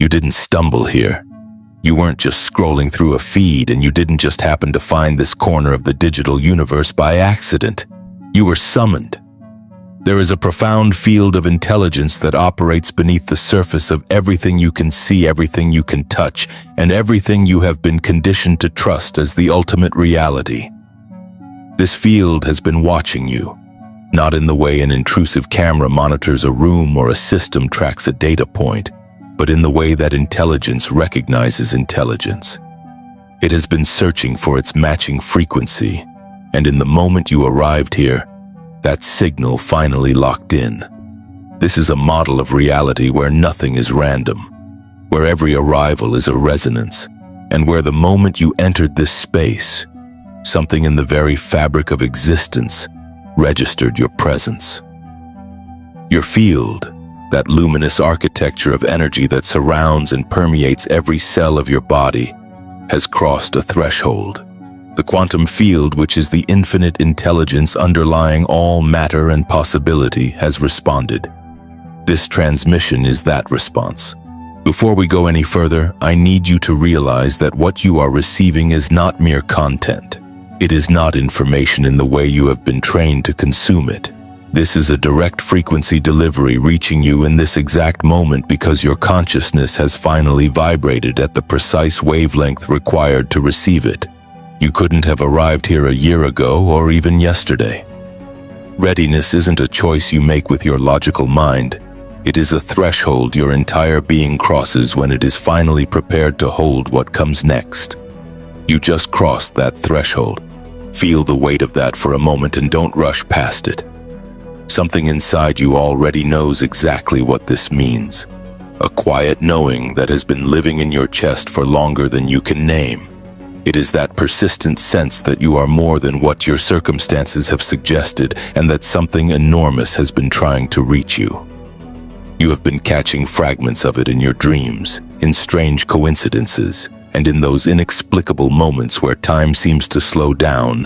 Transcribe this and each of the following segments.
didn't stumble here. You weren't just scrolling through a feed, and you didn't just happen to find this corner of the digital universe by accident. You were summoned. There is a profound field of intelligence that operates beneath the surface of everything you can see, everything you can touch, and everything you have been conditioned to trust as the ultimate reality. This field has been watching you, not in the way an intrusive camera monitors a room or a system tracks a data point, but in the way that intelligence recognizes intelligence. It has been searching for its matching frequency, and in the moment you arrived here, that signal finally locked in. This is a model of reality where nothing is random, where every arrival is a resonance, and where the moment you entered this space, something in the very fabric of existence registered your presence. Your field, that luminous architecture of energy that surrounds and permeates every cell of your body, has crossed a threshold. The quantum field, which is the infinite intelligence underlying all matter and possibility, has responded. This transmission is that response. Before we go any further, I need you to realize that what you are receiving is not mere content. It is not information in the way you have been trained to consume it. This is a direct frequency delivery reaching you in this exact moment because your consciousness has finally vibrated at the precise wavelength required to receive it. You couldn't have arrived here a year ago or even yesterday. Readiness isn't a choice you make with your logical mind. It is a threshold your entire being crosses when it is finally prepared to hold what comes next. You just crossed that threshold. Feel the weight of that for a moment and don't rush past it. Something inside you already knows exactly what this means. A quiet knowing that has been living in your chest for longer than you can name. It is that persistent sense that you are more than what your circumstances have suggested and that something enormous has been trying to reach you. You have been catching fragments of it in your dreams, in strange coincidences, and in those inexplicable moments where time seems to slow down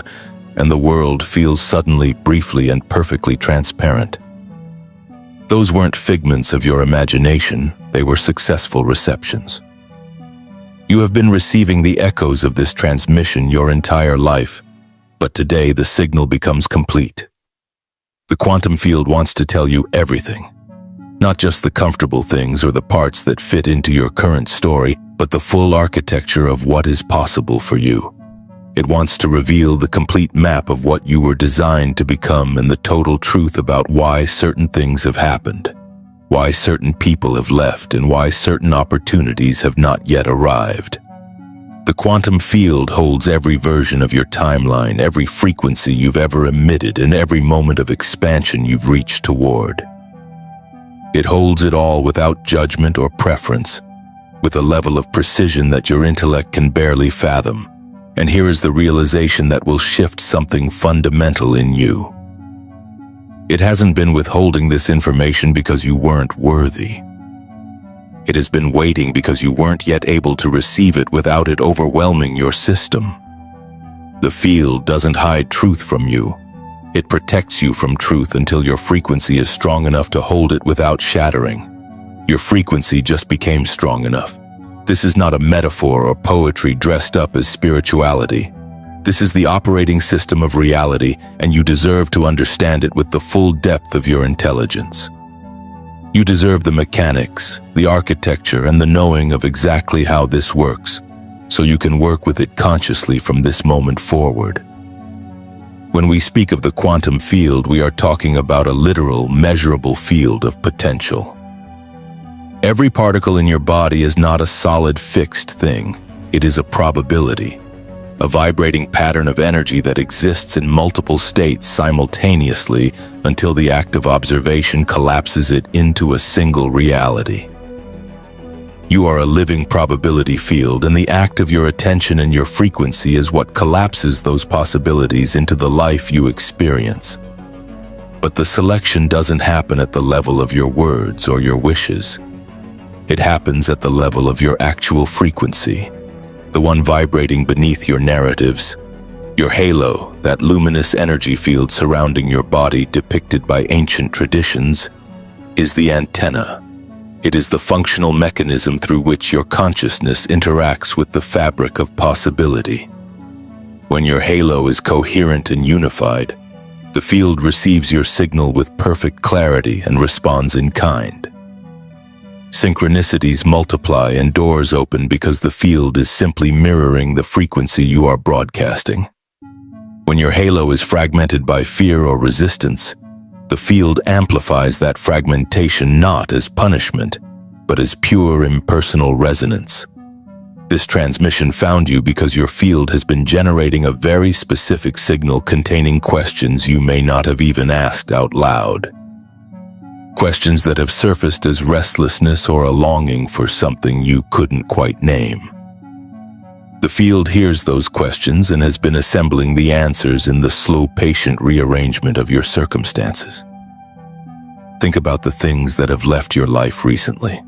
and the world feels suddenly, briefly, and perfectly transparent. Those weren't figments of your imagination, they were successful receptions. You have been receiving the echoes of this transmission your entire life, but today the signal becomes complete. The quantum field wants to tell you everything, not just the comfortable things or the parts that fit into your current story, but the full architecture of what is possible for you. It wants to reveal the complete map of what you were designed to become and the total truth about why certain things have happened, why certain people have left, and why certain opportunities have not yet arrived. The quantum field holds every version of your timeline, every frequency you've ever emitted, and every moment of expansion you've reached toward. It holds it all without judgment or preference, with a level of precision that your intellect can barely fathom. And here is the realization that will shift something fundamental in you. It hasn't been withholding this information because you weren't worthy. It has been waiting because you weren't yet able to receive it without it overwhelming your system. The field doesn't hide truth from you. It protects you from truth until your frequency is strong enough to hold it without shattering. Your frequency just became strong enough. This is not a metaphor or poetry dressed up as spirituality. This is the operating system of reality, and you deserve to understand it with the full depth of your intelligence. You deserve the mechanics, the architecture, and the knowing of exactly how this works, so you can work with it consciously from this moment forward. When we speak of the quantum field, we are talking about a literal, measurable field of potential. Every particle in your body is not a solid, fixed thing. It is a probability, a vibrating pattern of energy that exists in multiple states simultaneously until the act of observation collapses it into a single reality. You are a living probability field, and the act of your attention and your frequency is what collapses those possibilities into the life you experience. But the selection doesn't happen at the level of your words or your wishes. It happens at the level of your actual frequency, the one vibrating beneath your narratives. Your halo, that luminous energy field surrounding your body depicted by ancient traditions, is the antenna. It is the functional mechanism through which your consciousness interacts with the fabric of possibility. When your halo is coherent and unified, the field receives your signal with perfect clarity and responds in kind. Synchronicities multiply and doors open because the field is simply mirroring the frequency you are broadcasting. When your halo is fragmented by fear or resistance, the field amplifies that fragmentation not as punishment, but as pure impersonal resonance. This transmission found you because your field has been generating a very specific signal containing questions you may not have even asked out loud. Questions that have surfaced as restlessness or a longing for something you couldn't quite name. The field hears those questions and has been assembling the answers in the slow, patient rearrangement of your circumstances. Think about the things that have left your life recently.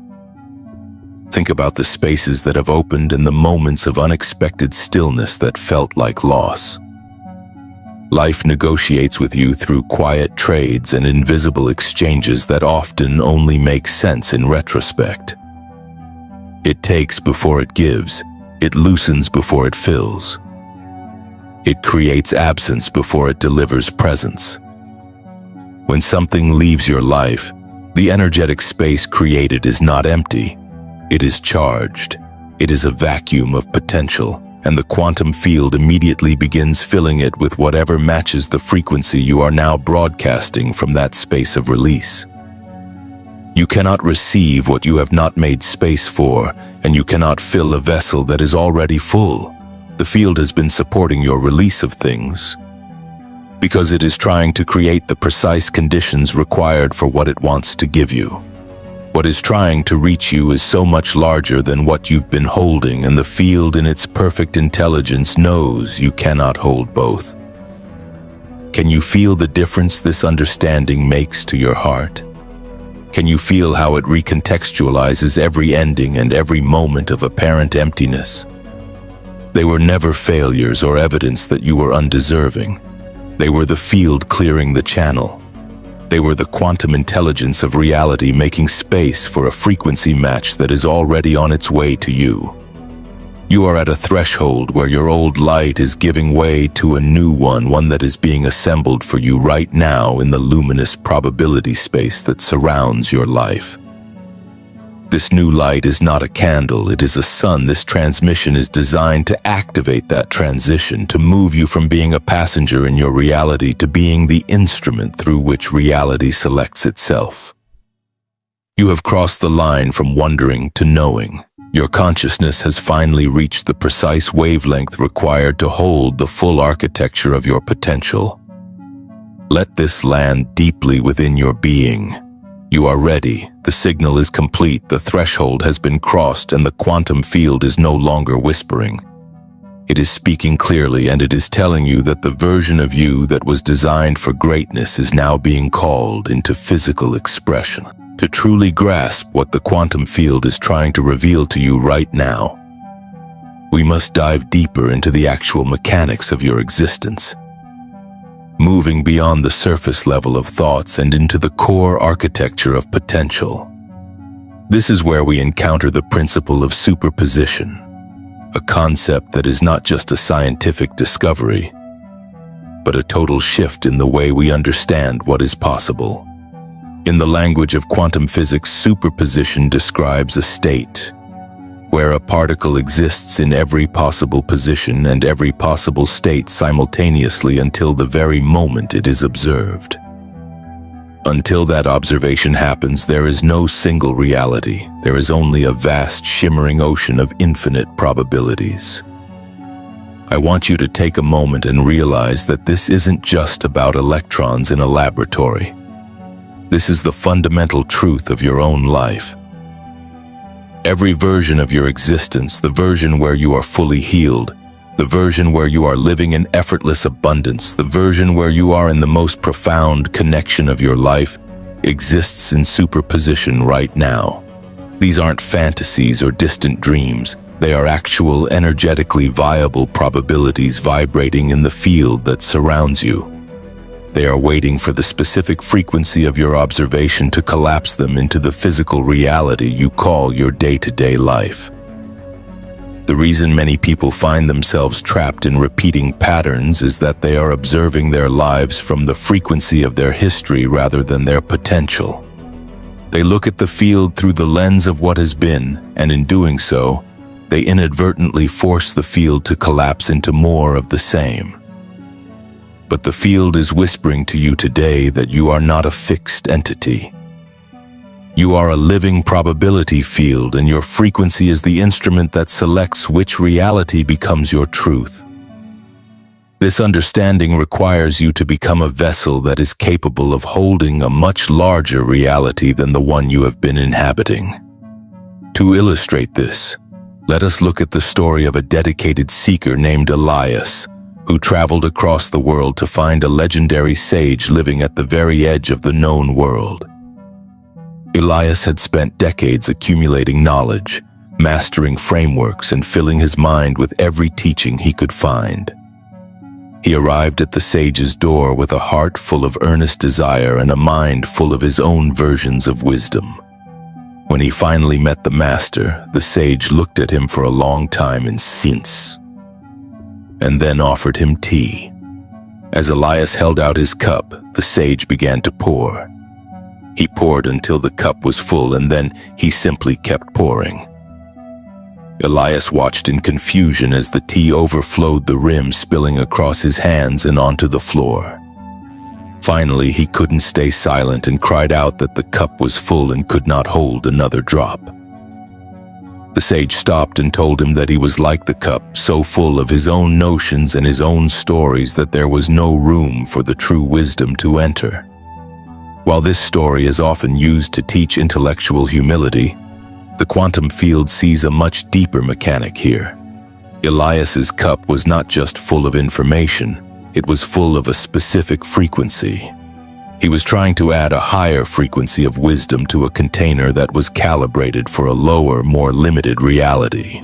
Think about the spaces that have opened and the moments of unexpected stillness that felt like loss. Life negotiates with you through quiet trades and invisible exchanges that often only make sense in retrospect. It takes before it gives. It loosens before it fills. It creates absence before it delivers presence. When something leaves your life, the energetic space created is not empty. It is charged. It is a vacuum of potential, and the quantum field immediately begins filling it with whatever matches the frequency you are now broadcasting from that space of release. You cannot receive what you have not made space for, and you cannot fill a vessel that is already full. The field has been supporting your release of things because it is trying to create the precise conditions required for what it wants to give you. What is trying to reach you is so much larger than what you've been holding, and the field in its perfect intelligence knows you cannot hold both. Can you feel the difference this understanding makes to your heart? Can you feel how it recontextualizes every ending and every moment of apparent emptiness? They were never failures or evidence that you were undeserving. They were the field clearing the channel. They were the quantum intelligence of reality making space for a frequency match that is already on its way to you. You are at a threshold where your old light is giving way to a new one that is being assembled for you right now in the luminous probability space that surrounds your life. This new light is not a candle, it is a sun. This transmission is designed to activate that transition, to move you from being a passenger in your reality to being the instrument through which reality selects itself. You have crossed the line from wondering to knowing. Your consciousness has finally reached the precise wavelength required to hold the full architecture of your potential. Let this land deeply within your being. You are ready. The signal is complete. The threshold has been crossed, and the quantum field is no longer whispering. It is speaking clearly, and it is telling you that the version of you that was designed for greatness is now being called into physical expression. To truly grasp what the quantum field is trying to reveal to you right now, we must dive deeper into the actual mechanics of your existence, moving beyond the surface level of thoughts and into the core architecture of potential. This is where we encounter the principle of superposition, a concept that is not just a scientific discovery, but a total shift in the way we understand what is possible. In the language of quantum physics, superposition describes a state where a particle exists in every possible position and every possible state simultaneously until the very moment it is observed. Until that observation happens, there is no single reality. There is only a vast, shimmering ocean of infinite probabilities. I want you to take a moment and realize that this isn't just about electrons in a laboratory. This is the fundamental truth of your own life. Every version of your existence, the version where you are fully healed, the version where you are living in effortless abundance, the version where you are in the most profound connection of your life, exists in superposition right now. These aren't fantasies or distant dreams. They are actual, energetically viable probabilities vibrating in the field that surrounds you. They are waiting for the specific frequency of your observation to collapse them into the physical reality you call your day-to-day life. The reason many people find themselves trapped in repeating patterns is that they are observing their lives from the frequency of their history rather than their potential. They look at the field through the lens of what has been, and in doing so, they inadvertently force the field to collapse into more of the same. But the field is whispering to you today that you are not a fixed entity. You are a living probability field, and your frequency is the instrument that selects which reality becomes your truth. This understanding requires you to become a vessel that is capable of holding a much larger reality than the one you have been inhabiting. To illustrate this, let us look at the story of a dedicated seeker named Elias, who traveled across the world to find a legendary sage living at the very edge of the known world. Elias had spent decades accumulating knowledge, mastering frameworks, and filling his mind with every teaching he could find. He arrived at the sage's door with a heart full of earnest desire and a mind full of his own versions of wisdom. When he finally met the master, the sage looked at him for a long time in silence, and then offered him tea. As Elias held out his cup, the sage began to pour. He poured until the cup was full, and then he simply kept pouring. Elias watched in confusion as the tea overflowed the rim, spilling across his hands and onto the floor. Finally, he couldn't stay silent and cried out that the cup was full and could not hold another drop. The sage stopped and told him that he was like the cup, so full of his own notions and his own stories that there was no room for the true wisdom to enter. While this story is often used to teach intellectual humility, the quantum field sees a much deeper mechanic here. Elias's cup was not just full of information, it was full of a specific frequency. He was trying to add a higher frequency of wisdom to a container that was calibrated for a lower, more limited reality.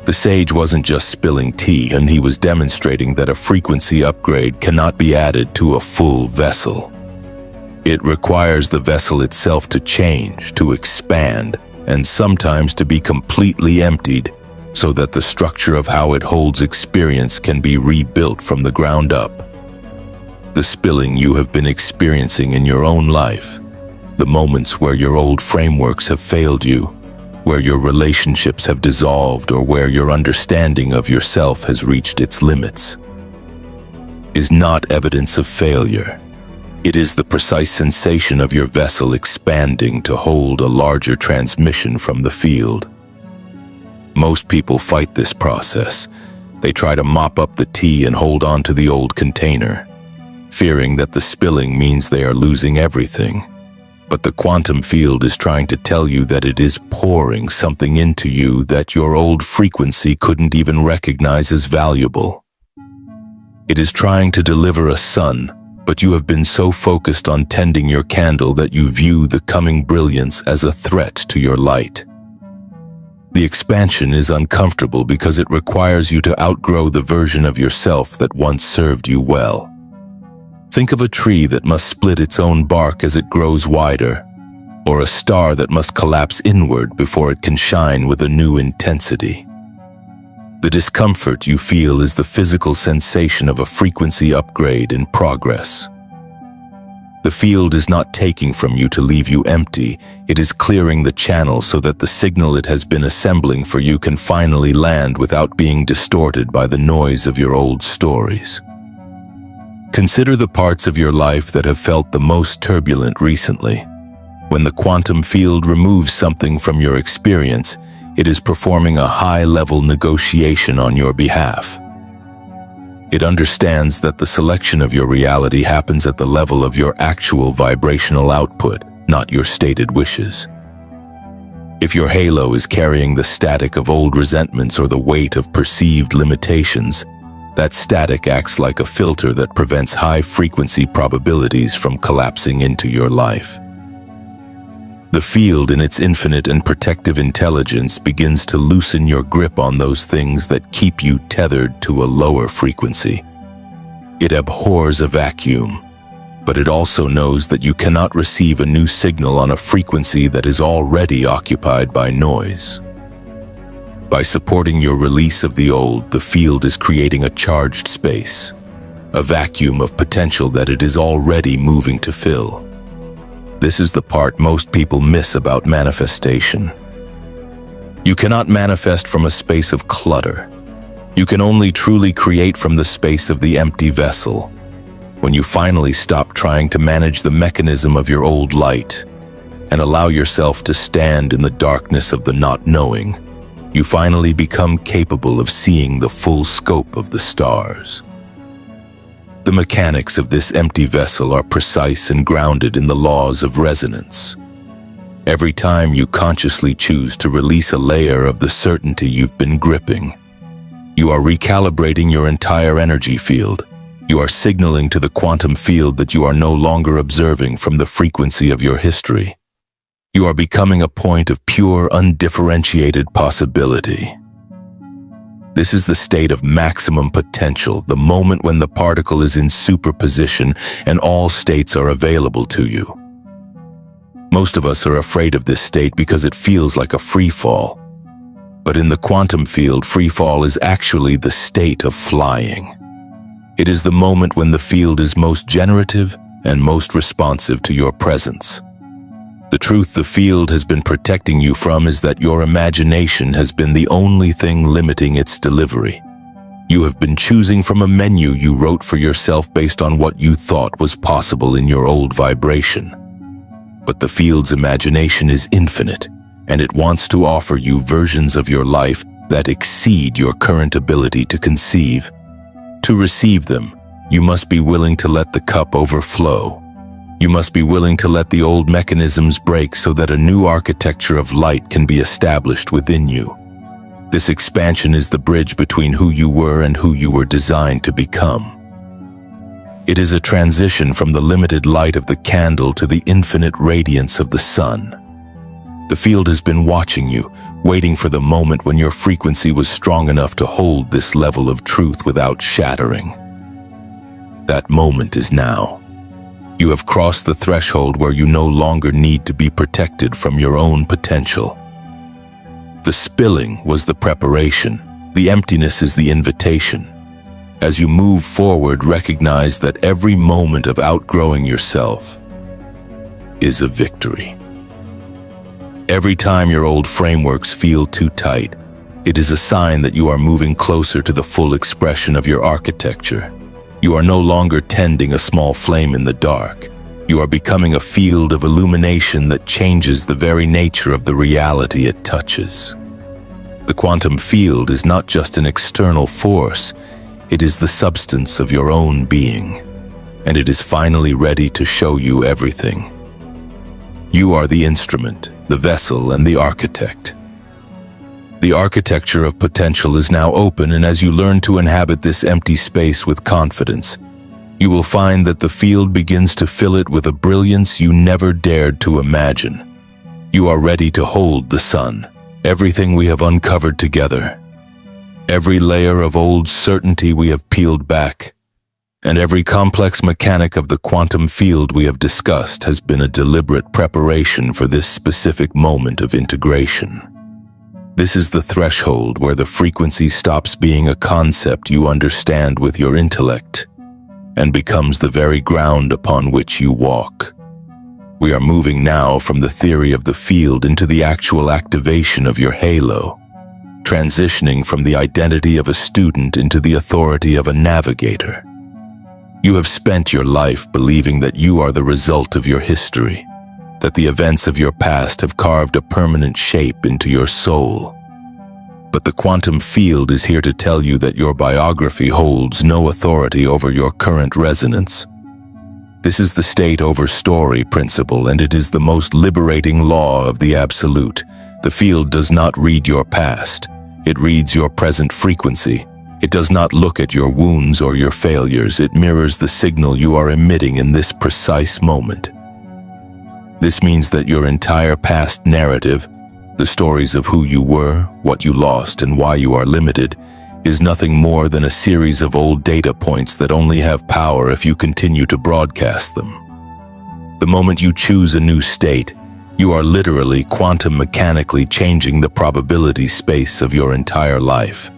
The sage wasn't just spilling tea, and he was demonstrating that a frequency upgrade cannot be added to a full vessel. It requires the vessel itself to change, to expand, and sometimes to be completely emptied, so that the structure of how it holds experience can be rebuilt from the ground up. The spilling you have been experiencing in your own life, the moments where your old frameworks have failed you, where your relationships have dissolved, or where your understanding of yourself has reached its limits, is not evidence of failure. It is the precise sensation of your vessel expanding to hold a larger transmission from the field. Most people fight this process. They try to mop up the tea and hold on to the old container, fearing that the spilling means they are losing everything. But the quantum field is trying to tell you that it is pouring something into you that your old frequency couldn't even recognize as valuable. It is trying to deliver a sun, but you have been so focused on tending your candle that you view the coming brilliance as a threat to your light. The expansion is uncomfortable because it requires you to outgrow the version of yourself that once served you well. Think of a tree that must split its own bark as it grows wider, or a star that must collapse inward before it can shine with a new intensity. The discomfort you feel is the physical sensation of a frequency upgrade in progress. The field is not taking from you to leave you empty, it is clearing the channel so that the signal it has been assembling for you can finally land without being distorted by the noise of your old stories. Consider the parts of your life that have felt the most turbulent recently. When the quantum field removes something from your experience, it is performing a high-level negotiation on your behalf. It understands that the selection of your reality happens at the level of your actual vibrational output, not your stated wishes. If your halo is carrying the static of old resentments or the weight of perceived limitations, that static acts like a filter that prevents high-frequency probabilities from collapsing into your life. The field, in its infinite and protective intelligence, begins to loosen your grip on those things that keep you tethered to a lower frequency. It abhors a vacuum, but it also knows that you cannot receive a new signal on a frequency that is already occupied by noise. By supporting your release of the old, the field is creating a charged space, a vacuum of potential that it is already moving to fill. This is the part most people miss about manifestation. You cannot manifest from a space of clutter. You can only truly create from the space of the empty vessel. When you finally stop trying to manage the mechanism of your old light and allow yourself to stand in the darkness of the not knowing, you finally become capable of seeing the full scope of the stars. The mechanics of this empty vessel are precise and grounded in the laws of resonance. Every time you consciously choose to release a layer of the certainty you've been gripping, you are recalibrating your entire energy field. You are signaling to the quantum field that you are no longer observing from the frequency of your history. You are becoming a point of pure, undifferentiated possibility. This is the state of maximum potential, the moment when the particle is in superposition and all states are available to you. Most of us are afraid of this state because it feels like a free fall. But in the quantum field, free fall is actually the state of flying. It is the moment when the field is most generative and most responsive to your presence. The truth the field has been protecting you from is that your imagination has been the only thing limiting its delivery. You have been choosing from a menu you wrote for yourself based on what you thought was possible in your old vibration. But the field's imagination is infinite, and it wants to offer you versions of your life that exceed your current ability to conceive. To receive them, you must be willing to let the cup overflow. You must be willing to let the old mechanisms break so that a new architecture of light can be established within you. This expansion is the bridge between who you were and who you were designed to become. It is a transition from the limited light of the candle to the infinite radiance of the sun. The field has been watching you, waiting for the moment when your frequency was strong enough to hold this level of truth without shattering. That moment is now. You have crossed the threshold where you no longer need to be protected from your own potential. The spilling was the preparation. The emptiness is the invitation. As you move forward, recognize that every moment of outgrowing yourself is a victory. Every time your old frameworks feel too tight, it is a sign that you are moving closer to the full expression of your architecture. You are no longer tending a small flame in the dark. You are becoming a field of illumination that changes the very nature of the reality it touches. The quantum field is not just an external force, it is the substance of your own being, and it is finally ready to show you everything. You are the instrument, the vessel, and the architect. The architecture of potential is now open, and as you learn to inhabit this empty space with confidence, you will find that the field begins to fill it with a brilliance you never dared to imagine. You are ready to hold the sun, everything we have uncovered together, every layer of old certainty we have peeled back, and every complex mechanic of the quantum field we have discussed has been a deliberate preparation for this specific moment of integration. This is the threshold where the frequency stops being a concept you understand with your intellect and becomes the very ground upon which you walk. We are moving now from the theory of the field into the actual activation of your halo, transitioning from the identity of a student into the authority of a navigator. You have spent your life believing that you are the result of your history, that the events of your past have carved a permanent shape into your soul. But the quantum field is here to tell you that your biography holds no authority over your current resonance. This is the state over story principle, and it is the most liberating law of the absolute. The field does not read your past, it reads your present frequency. It does not look at your wounds or your failures, it mirrors the signal you are emitting in this precise moment. This means that your entire past narrative, the stories of who you were, what you lost, and why you are limited, is nothing more than a series of old data points that only have power if you continue to broadcast them. The moment you choose a new state, you are literally quantum mechanically changing the probability space of your entire life.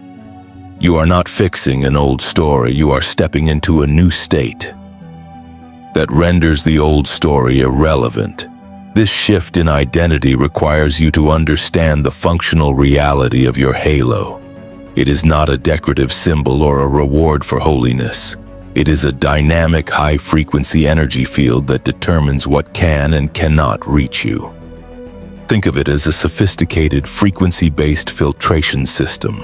You are not fixing an old story, you are stepping into a new state that renders the old story irrelevant. This shift in identity requires you to understand the functional reality of your halo. It is not a decorative symbol or a reward for holiness. It is a dynamic, high-frequency energy field that determines what can and cannot reach you. Think of it as a sophisticated, frequency-based filtration system.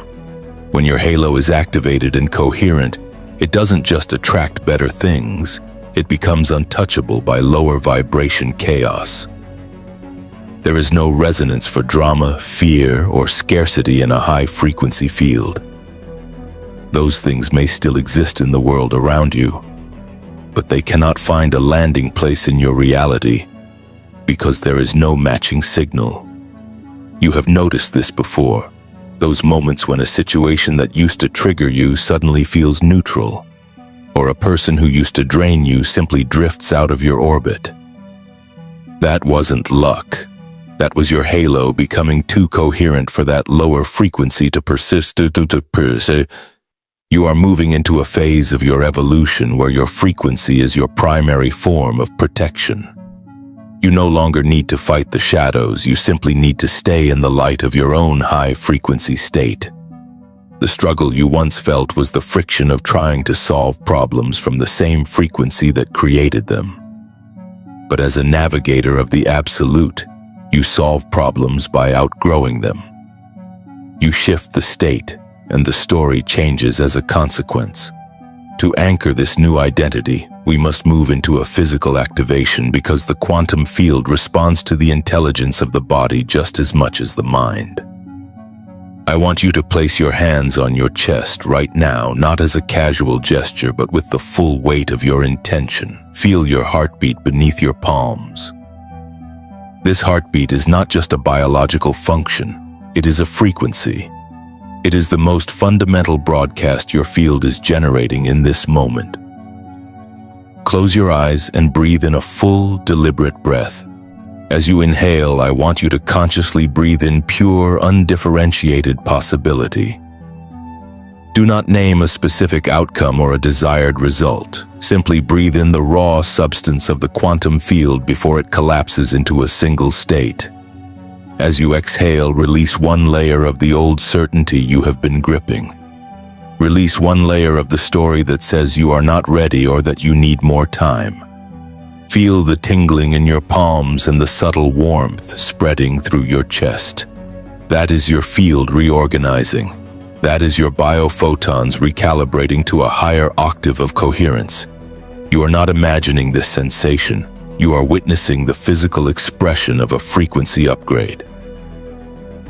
When your halo is activated and coherent, it doesn't just attract better things, it becomes untouchable by lower vibration chaos. There is no resonance for drama, fear, or scarcity in a high-frequency field. Those things may still exist in the world around you, but they cannot find a landing place in your reality because there is no matching signal. You have noticed this before, those moments when a situation that used to trigger you suddenly feels neutral, or a person who used to drain you simply drifts out of your orbit. That wasn't luck. That was your halo becoming too coherent for that lower frequency to persist. You are moving into a phase of your evolution where your frequency is your primary form of protection. You no longer need to fight the shadows, you simply need to stay in the light of your own high-frequency state. The struggle you once felt was the friction of trying to solve problems from the same frequency that created them. But as a navigator of the absolute, you solve problems by outgrowing them. You shift the state, and the story changes as a consequence. To anchor this new identity, we must move into a physical activation because the quantum field responds to the intelligence of the body just as much as the mind. I want you to place your hands on your chest right now, not as a casual gesture, but with the full weight of your intention. Feel your heartbeat beneath your palms. This heartbeat is not just a biological function, it is a frequency. It is the most fundamental broadcast your field is generating in this moment. Close your eyes and breathe in a full, deliberate breath. As you inhale, I want you to consciously breathe in pure, undifferentiated possibility. Do not name a specific outcome or a desired result. Simply breathe in the raw substance of the quantum field before it collapses into a single state. As you exhale, release one layer of the old certainty you have been gripping. Release one layer of the story that says you are not ready or that you need more time. Feel the tingling in your palms and the subtle warmth spreading through your chest. That is your field reorganizing. That is your biophotons recalibrating to a higher octave of coherence. You are not imagining this sensation. You are witnessing the physical expression of a frequency upgrade.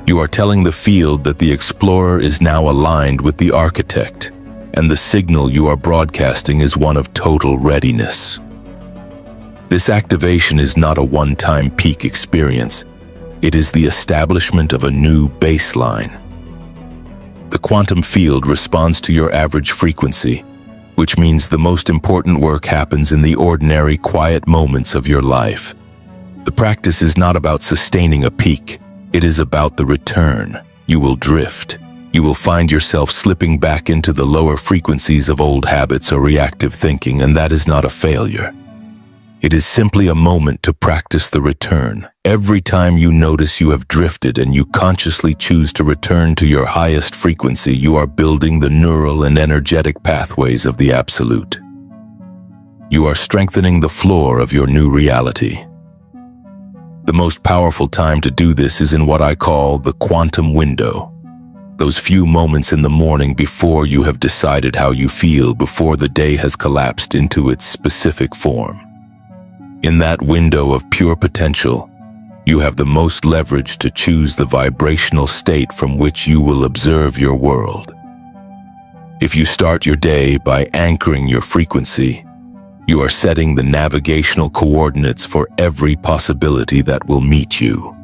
You are telling the field that the explorer is now aligned with the architect, and the signal you are broadcasting is one of total readiness. This activation is not a one-time peak experience. It is the establishment of a new baseline. The quantum field responds to your average frequency, which means the most important work happens in the ordinary, quiet moments of your life. The practice is not about sustaining a peak. It is about the return. You will drift. You will find yourself slipping back into the lower frequencies of old habits or reactive thinking, and that is not a failure. It is simply a moment to practice the return. Every time you notice you have drifted and you consciously choose to return to your highest frequency, you are building the neural and energetic pathways of the absolute. You are strengthening the floor of your new reality. The most powerful time to do this is in what I call the quantum window. Those few moments in the morning before you have decided how you feel, before the day has collapsed into its specific form. In that window of pure potential, you have the most leverage to choose the vibrational state from which you will observe your world. If you start your day by anchoring your frequency, you are setting the navigational coordinates for every possibility that will meet you.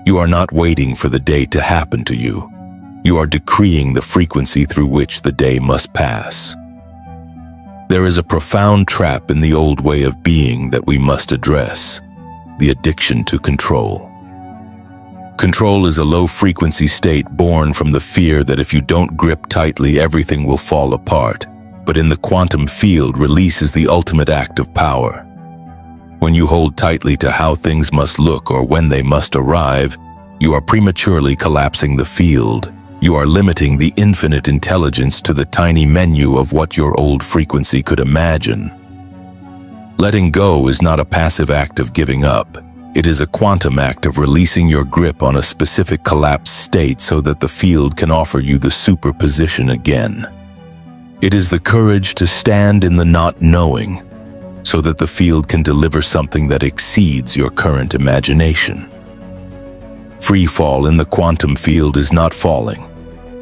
You are not waiting for the day to happen to you. You are decreeing the frequency through which the day must pass. There is a profound trap in the old way of being that we must address: the addiction to control. Control is a low-frequency state born from the fear that if you don't grip tightly, everything will fall apart. But in the quantum field, release is the ultimate act of power. When you hold tightly to how things must look or when they must arrive, you are prematurely collapsing the field. You are limiting the infinite intelligence to the tiny menu of what your old frequency could imagine. Letting go is not a passive act of giving up. It is a quantum act of releasing your grip on a specific collapsed state so that the field can offer you the superposition again. It is the courage to stand in the not knowing so that the field can deliver something that exceeds your current imagination. Free fall in the quantum field is not falling.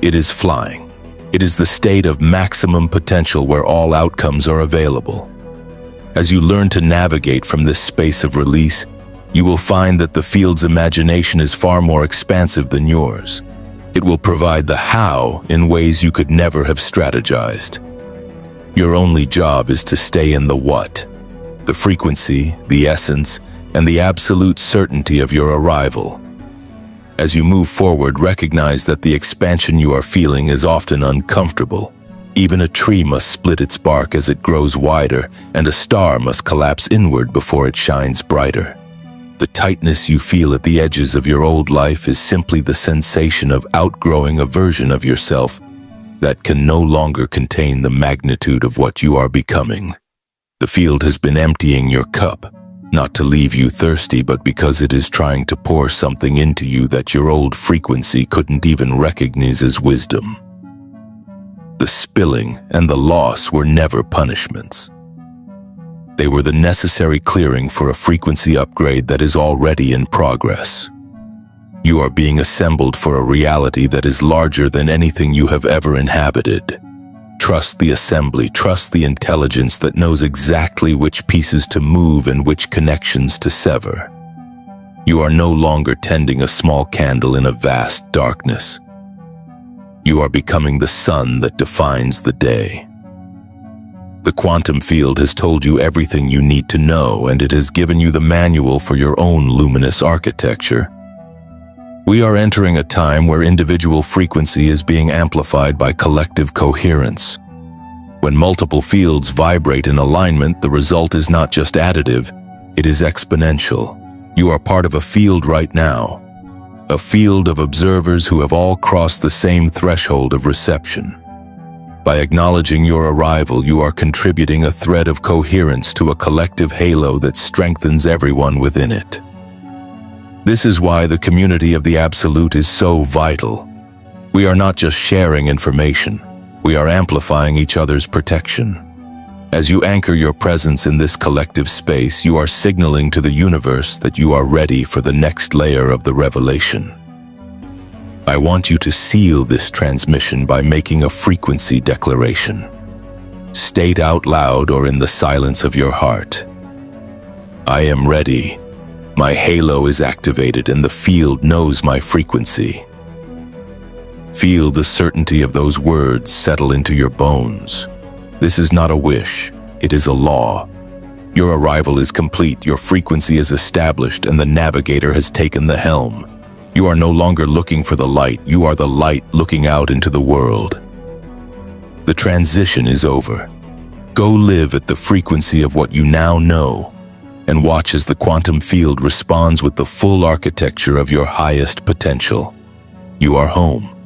It is flying. It is the state of maximum potential where all outcomes are available. As you learn to navigate from this space of release, you will find that the field's imagination is far more expansive than yours. It will provide the how in ways you could never have strategized. Your only job is to stay in the what, the frequency, the essence, and the absolute certainty of your arrival. As you move forward, recognize that the expansion you are feeling is often uncomfortable. Even a tree must split its bark as it grows wider, and a star must collapse inward before it shines brighter. The tightness you feel at the edges of your old life is simply the sensation of outgrowing a version of yourself that can no longer contain the magnitude of what you are becoming. The field has been emptying your cup, not to leave you thirsty, but because it is trying to pour something into you that your old frequency couldn't even recognize as wisdom. The spilling and the loss were never punishments. They were the necessary clearing for a frequency upgrade that is already in progress. You are being assembled for a reality that is larger than anything you have ever inhabited. Trust the assembly, trust the intelligence that knows exactly which pieces to move and which connections to sever. You are no longer tending a small candle in a vast darkness. You are becoming the sun that defines the day. The quantum field has told you everything you need to know, and it has given you the manual for your own luminous architecture. We are entering a time where individual frequency is being amplified by collective coherence. When multiple fields vibrate in alignment, the result is not just additive, it is exponential. You are part of a field right now, a field of observers who have all crossed the same threshold of reception. By acknowledging your arrival, you are contributing a thread of coherence to a collective halo that strengthens everyone within it. This is why the community of the Absolute is so vital. We are not just sharing information, we are amplifying each other's protection. As you anchor your presence in this collective space, you are signaling to the universe that you are ready for the next layer of the revelation. I want you to seal this transmission by making a frequency declaration. State out loud or in the silence of your heart: I am ready. My halo is activated and the field knows my frequency. Feel the certainty of those words settle into your bones. This is not a wish, it is a law. Your arrival is complete, your frequency is established, and the navigator has taken the helm. You are no longer looking for the light, you are the light looking out into the world. The transition is over. Go live at the frequency of what you now know, and watch as the quantum field responds with the full architecture of your highest potential. You are home.